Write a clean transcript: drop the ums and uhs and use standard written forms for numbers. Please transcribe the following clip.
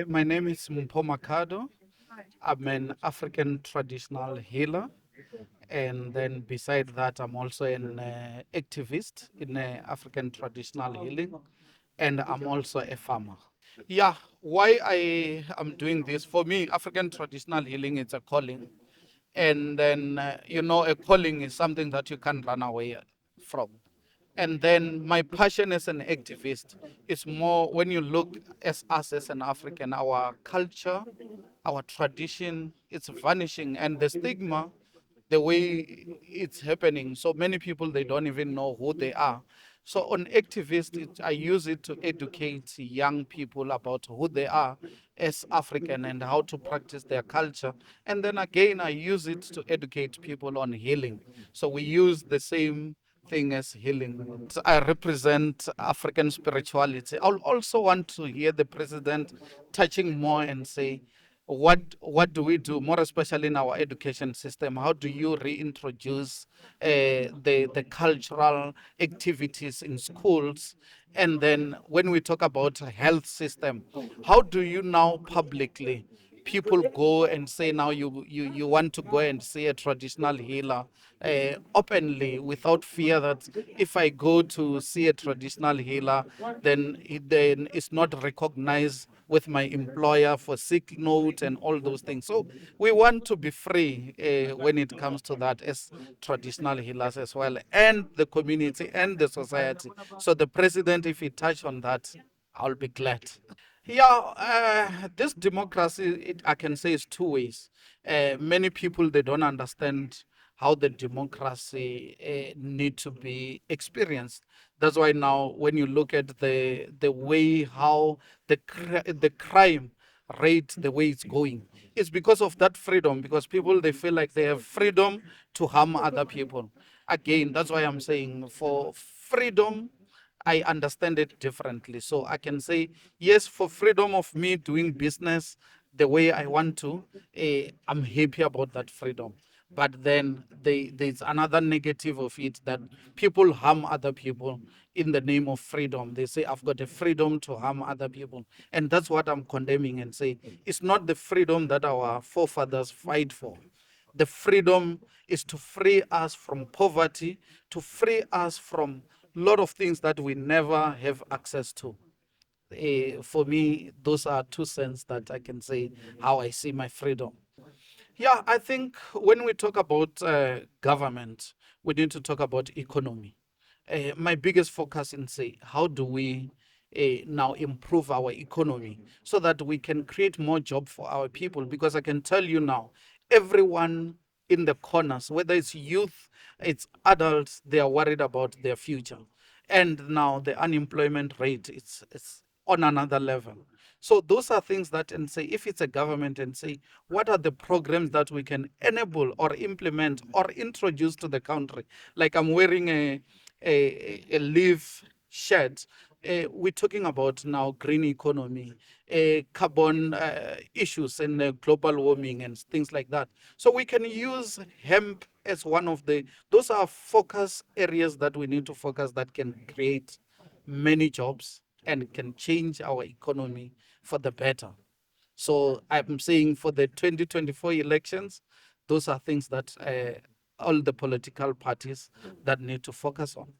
My name is Mpho Makhado. I'm an African traditional healer. And then beside that, I'm also an activist in African traditional healing. And I'm also a farmer. Yeah, why I am doing this, for me, African traditional healing is a calling. And then, a calling is something that you can't run away from. And then my passion as an activist is more when you look as us as an African, our culture, our tradition, it's vanishing. And the stigma, the way it's happening, so many people, they don't even know who they are. So on activist, I use it to educate young people about who they are as African and how to practice their culture. And then again, I use it to educate people on healing. So we use the same thing as healing. I represent African spirituality. I'll also want to hear the president touching more and say, what do we do, more especially in our education system? How do you reintroduce the cultural activities in schools? And then when we talk about health system, how do you now publicly people go and say now you want to go and see a traditional healer openly without fear that if I go to see a traditional healer, then it's not recognized with my employer for sick note and all those things. So we want to be free when it comes to that as traditional healers as well, and the community and the society. So the president, if he touch on that, I'll be glad. Yeah, this democracy, I can say, is two ways. Many people, they don't understand how the democracy need to be experienced. That's why now, when you look at the way how the crime rate, the way it's going, it's because of that freedom. Because people, they feel like they have freedom to harm other people. Again, that's why I'm saying for freedom I understand it differently. So I can say, yes, for freedom of me doing business the way I want to, I'm happy about that freedom. But then there's another negative of it that people harm other people in the name of freedom. They say, I've got a freedom to harm other people. And that's what I'm condemning and say, it's not the freedom that our forefathers fight for. The freedom is to free us from poverty, to free us from a lot of things that we never have access to. For me, those are two cents that I can say how I see my freedom. Yeah, I think when we talk about government, we need to talk about economy. My biggest focus in say, how do we now improve our economy so that we can create more job for our people? Because I can tell you now, everyone in the corners, whether it's youth, it's adults, they are worried about their future. And now the unemployment rate, it's on another level. So those are things that, and say, if it's a government, and say, what are the programs that we can enable or implement or introduce to the country? Like I'm wearing a leaf shirt. We're talking about now green economy, carbon issues, and global warming and things like that. So we can use hemp as one of those are focus areas that we need to focus that can create many jobs and can change our economy for the better. So I'm saying for the 2024 elections, those are things that all the political parties that need to focus on.